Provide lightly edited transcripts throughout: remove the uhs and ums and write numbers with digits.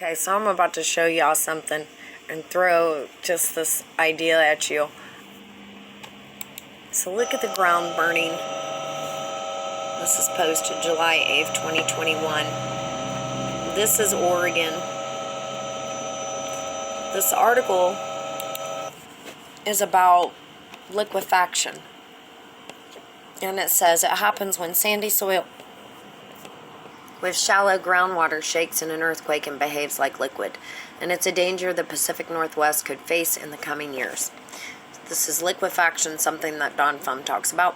Okay, so I'm about to show y'all something and throw just this idea at you. So look at the ground burning. This is posted July 8th, 2021. This is Oregon. This article is about liquefaction. And it says it happens when sandy soil with shallow groundwater shakes in an earthquake and behaves like liquid. And it's a danger the Pacific Northwest could face in the coming years. This is liquefaction, something that Don Fum talks about.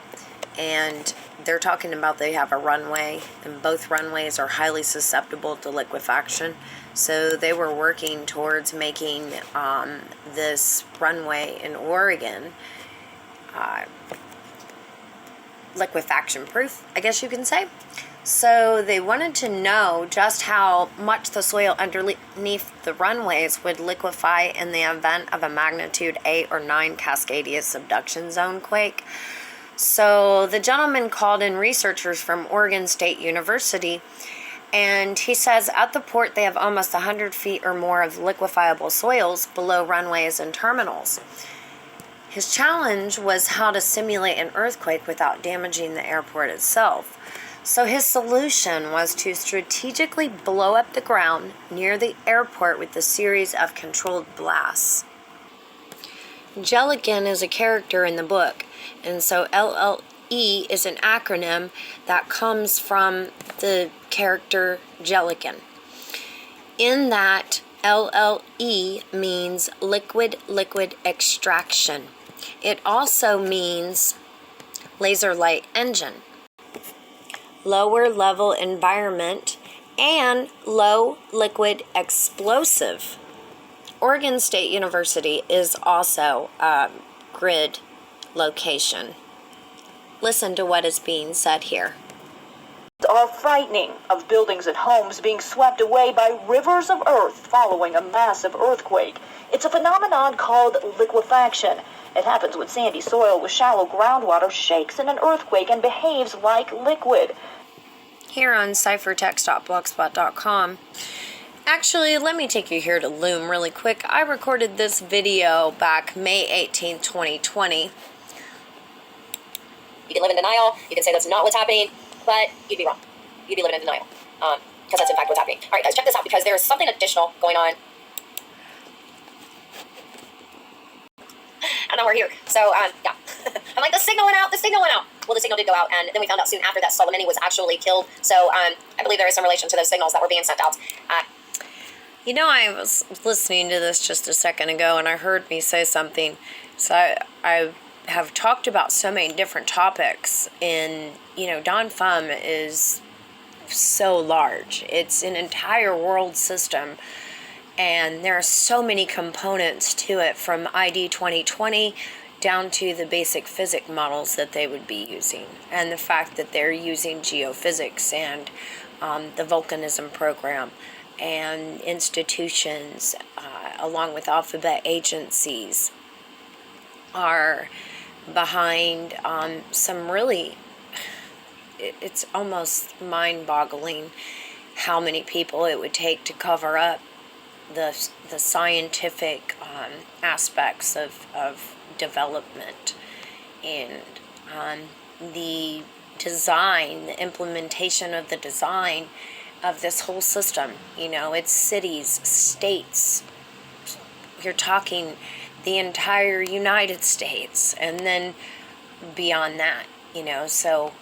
And they're talking about they have a runway, and both runways are highly susceptible to liquefaction. So they were working towards making this runway in Oregon liquefaction proof, I guess you can say. So they wanted to know just how much the soil underneath the runways would liquefy in the event of a magnitude 8 or 9 Cascadia subduction zone quake. So the gentleman called in researchers from Oregon State University, and he says at the port they have almost 100 feet or more of liquefiable soils below runways and terminals. His challenge was how to simulate an earthquake without damaging the airport itself. So his solution was to strategically blow up the ground near the airport with a series of controlled blasts. Jellican is a character in the book, and so LLE is an acronym that comes from the character Jellican. In that, LLE means liquid extraction. It also means laser light engine, lower level environment, and low liquid explosive. Oregon State University is also a grid location. Listen to what is being said here. Are frightening, of buildings and homes being swept away by rivers of earth following a massive earthquake. It's a phenomenon called liquefaction. It happens when sandy soil with shallow groundwater shakes in an earthquake and behaves like liquid. Here on ciphertext.blogspot.com. Actually, let me take you here to Loom really quick. I recorded this video back May 18th, 2020. You can live in denial. You can say that's not what's happening, but you'd be wrong. You'd be living in denial, because that's in fact what's happening. All right, guys, check this out, because there is something additional going on. And then we're here. So, yeah. I'm like, the signal went out. Well, the signal did go out, and then we found out soon after that Soleimani was actually killed. So, I believe there is some relation to those signals that were being sent out. You know, I was listening to this just a second ago, and I heard me say something. So I have talked about so many different topics, and, Don Fum is so large. It's an entire world system, and there are so many components to it, from ID 2020 down to the basic physics models that they would be using, and the fact that they're using geophysics and the volcanism program and institutions, along with alphabet agencies, are behind some really, it's almost mind-boggling how many people it would take to cover up the scientific aspects of development, and the design, the implementation of the design of this whole system. It's cities, states. You're talking the entire United States, and then beyond that, so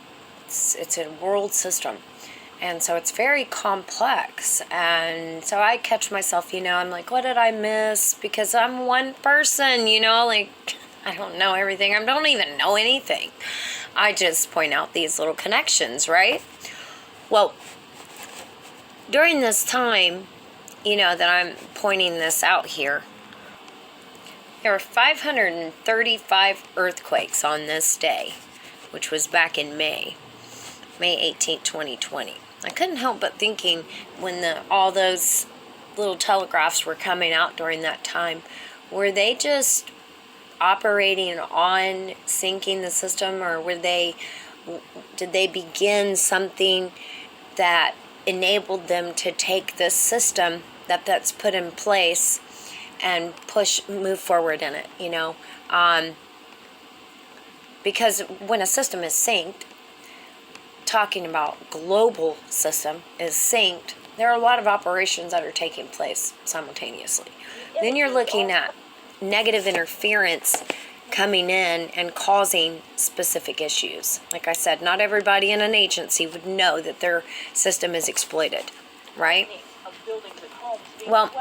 it's a world system. And so it's very complex. And so I catch myself, I'm like, what did I miss? Because I'm one person, I don't know everything. I don't even know anything. I just point out these little connections, right? Well, during this time, that I'm pointing this out here, there were 535 earthquakes on this day, which was back in May 18th, 2020. I couldn't help but thinking, when all those little telegraphs were coming out during that time, were they just operating on sinking the system, or did they begin something that enabled them to take this system that's put in place and move forward in it, because when a system is synced, talking about global system is synced, there are a lot of operations that are taking place simultaneously. Then you're looking at negative interference coming in and causing specific issues. Like I said, not everybody in an agency would know that their system is exploited, right? Well,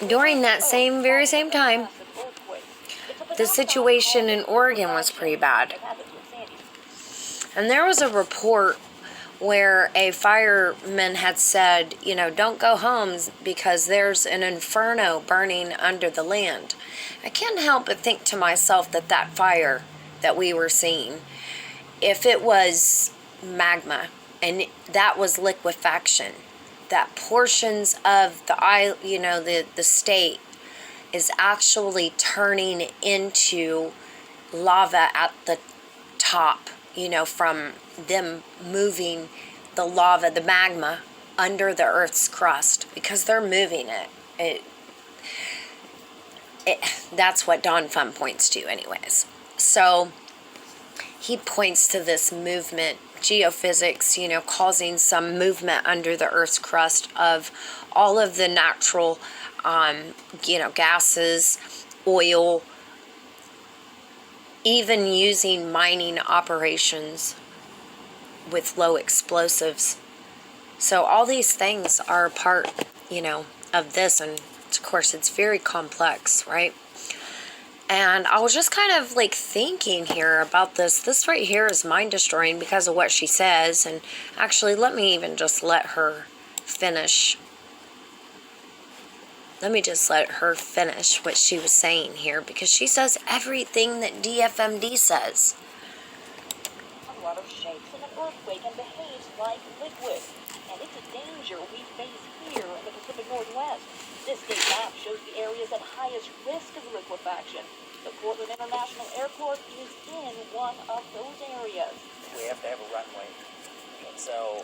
during that very same time, the situation in Oregon was pretty bad. And there was a report where a fireman had said, don't go home because there's an inferno burning under the land. I can't help but think to myself that fire that we were seeing, if it was magma and that was liquefaction, that portions of the state is actually turning into lava at the top, from them moving the lava, the magma, under the Earth's crust, because they're moving it. That's what Don Fun points to anyways. So he points to this movement, geophysics, causing some movement under the Earth's crust of all of the natural, gases, oil, even using mining operations with low explosives. So all these things are a part, of this, and of course it's very complex, right? And I was just kind of thinking here about this. This right here is mind destroying because of what she says. And actually, let me even just let her finish. Let me just let her finish what she was saying here, because she says everything that DFMD says. A lot of shapes in an earthquake and behaves like liquid. And it's a danger we face here in the Pacific Northwest. This state map shows the areas at highest risk of liquefaction. The Portland International Airport is in one of those areas. We have to have a runway. And so,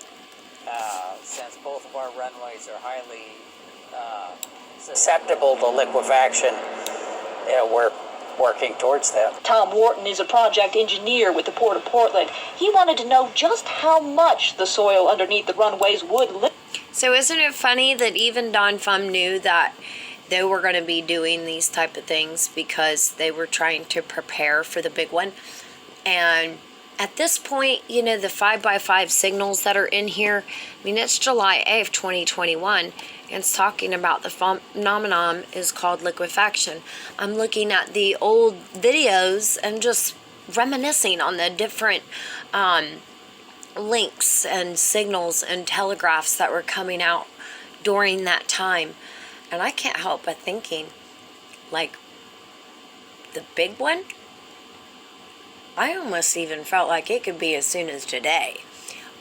since both of our runways are highly susceptible to liquefaction, we're working towards that. Tom Wharton is a project engineer with the Port of Portland. He wanted to know just how much the soil underneath the runways would lift. So isn't it funny that even Don Fum knew that they were going to be doing these type of things because they were trying to prepare for the big one? And at this point, the 5x5 signals that are in here, it's July 8th, 2021, and it's talking about the phenomenon is called liquefaction. I'm looking at the old videos and just reminiscing on the different links and signals and telegraphs that were coming out during that time. And I can't help but thinking, the big one? I almost even felt like it could be as soon as today.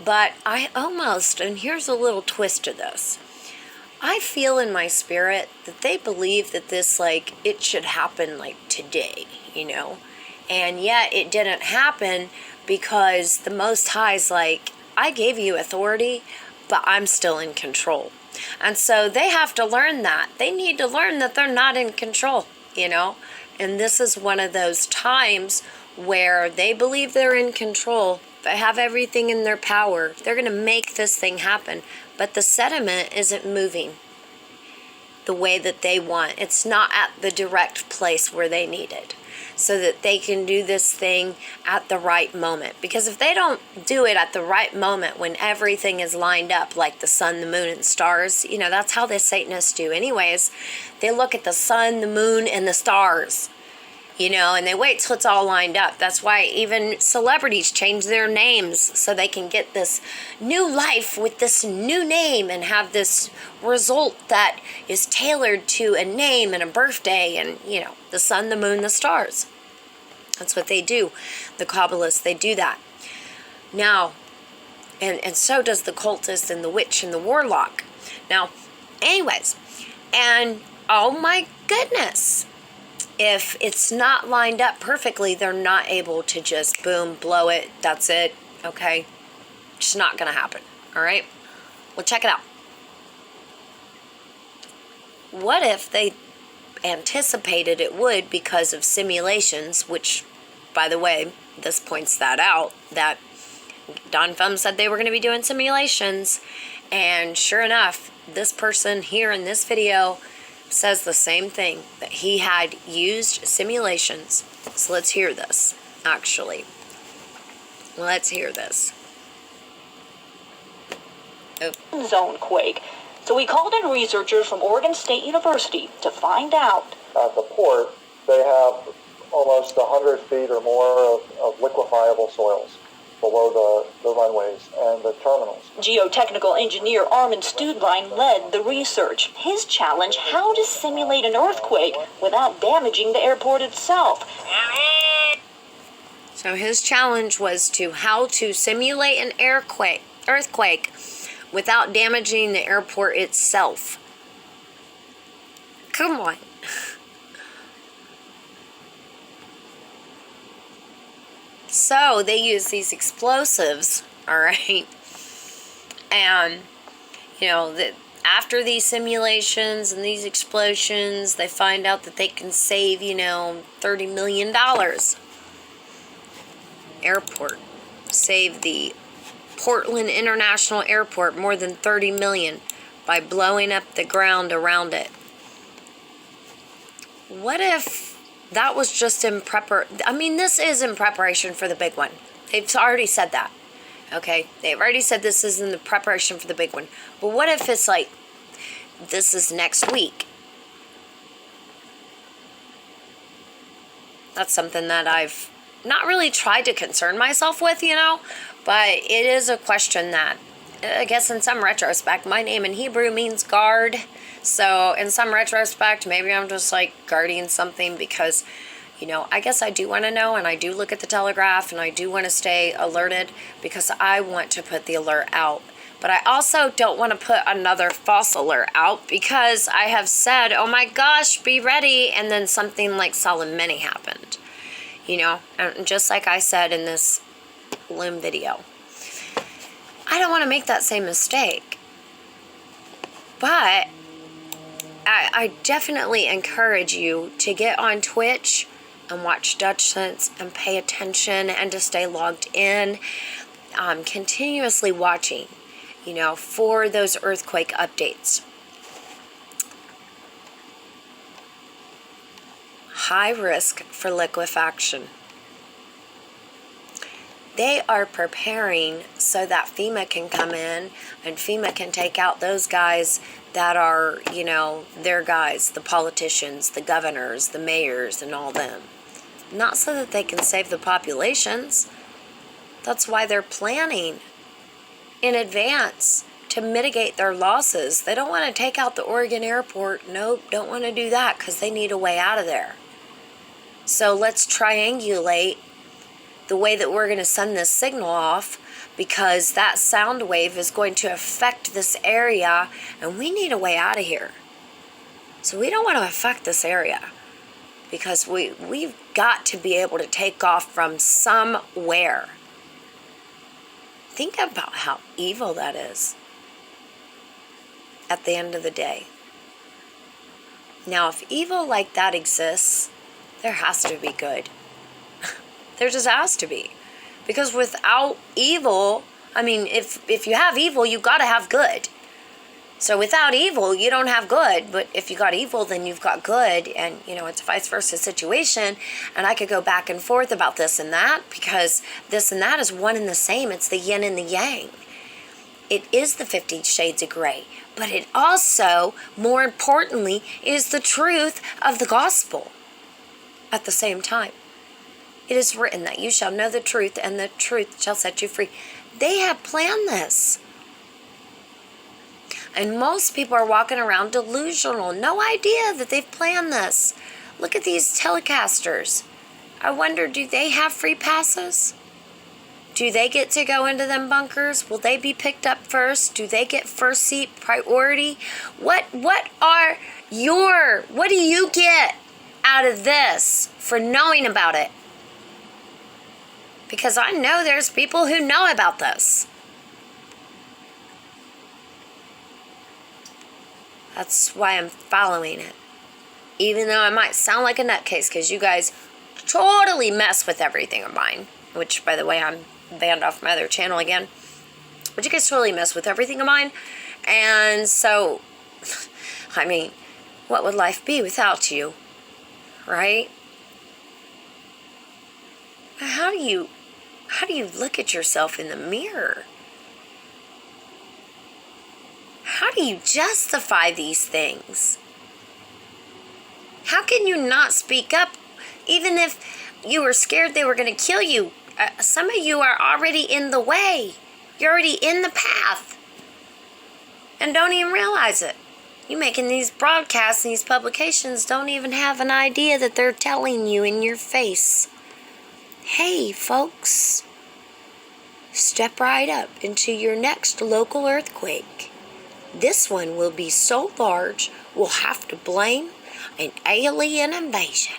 But and here's a little twist to this. I feel in my spirit that they believe that this, it should happen, today, And yet it didn't happen because the Most High's I gave you authority, but I'm still in control. And so they have to learn that. They need to learn that they're not in control, And this is one of those times where they believe they're in control, but have everything in their power. They're going to make this thing happen. But the sediment isn't moving the way that they want. It's not at the direct place where they need it, so that they can do this thing at the right moment. Because if they don't do it at the right moment when everything is lined up, like the sun, the moon, and stars, that's how the Satanists do anyways. They look at the sun, the moon, and the stars, and they wait till it's all lined up. That's why even celebrities change their names so they can get this new life with this new name and have this result that is tailored to a name and a birthday and, the sun, the moon, the stars. That's what they do. The Kabbalists, they do that. Now, and so does the cultist and the witch and the warlock. Now, anyways, and oh my goodness, if it's not lined up perfectly, they're not able to just boom, blow it, that's it, okay? It's not going to happen, all right? Well, check it out. what if they anticipated it would because of simulations, which, by the way, this points that out, that Don Fum said they were going to be doing simulations, and sure enough, this person here in this video says the same thing, that he had used simulations. So let's hear this, actually. Let's hear this. Oh. Zone quake. So we called in researchers from Oregon State University to find out. At the port, they have almost 100 feet or more of liquefiable soils below the runways and the terminals. Geotechnical engineer Armin Studlein led the research. His challenge, how to simulate an earthquake without damaging the airport itself. So his challenge was how to simulate an earthquake without damaging the airport itself. Come on. So they use these explosives, all right, and after these simulations and these explosions, they find out that they can save $30 million. Airport, save the Portland International Airport more than $30 million by blowing up the ground around it. What if that was just in this is in preparation for the big one. They've already said that. Okay? They've already said this is in the preparation for the big one. But what if it's like, this is next week? That's something that I've not really tried to concern myself with, but it is a question that, I guess in some retrospect, my name in Hebrew means guard. So in some retrospect, maybe I'm just like guarding something because, I guess I do want to know, and I do look at the Telegraph, and I do want to stay alerted because I want to put the alert out. But I also don't want to put another false alert out because I have said, oh my gosh, be ready, and then something like Soleimani happened. And just like I said in this Loom video. I don't want to make that same mistake. But I definitely encourage you to get on Twitch and watch Dutch Sense and pay attention and to stay logged in, continuously watching, for those earthquake updates. High risk for liquefaction. They are preparing so that FEMA can come in and FEMA can take out those guys that are, their guys, the politicians, the governors, the mayors, and all them. Not so that they can save the populations. That's why they're planning in advance to mitigate their losses. They don't want to take out the Oregon airport. Nope, don't want to do that because they need a way out of there. So let's triangulate the way that we're going to send this signal off, because that sound wave is going to affect this area and we need a way out of here. So we don't want to affect this area because we've got to be able to take off from somewhere. Think about how evil that is at the end of the day. Now, if evil like that exists, there has to be good. There just has to be. Because without evil, if you have evil, you got to have good. So without evil, you don't have good. But if you got evil, then you've got good. And, it's a vice versa situation. And I could go back and forth about this and that, because this and that is one and the same. It's the yin and the yang. It is the 50 Shades of Grey. But it also, more importantly, is the truth of the gospel at the same time. It is written that you shall know the truth, and the truth shall set you free. They have planned this. And most people are walking around delusional. No idea that they've planned this. Look at these telecasters. I wonder, do they have free passes? Do they get to go into them bunkers? Will they be picked up first? Do they get first seat priority? What do you get out of this for knowing about it? Because I know there's people who know about this. That's why I'm following it. Even though I might sound like a nutcase, because you guys totally mess with everything of mine. Which, by the way, I'm banned off my other channel again. But you guys totally mess with everything of mine. And so, I mean, what would life be without you? Right? How do you look at yourself in the mirror? How do you justify these things? How can you not speak up even if you were scared they were going to kill you? Some of you are already in the way. You're already in the path. And don't even realize it. You making these broadcasts and these publications don't even have an idea that they're telling you in your face. Hey, folks. Step right up into your next local earthquake. This one will be so large, we'll have to blame an alien invasion.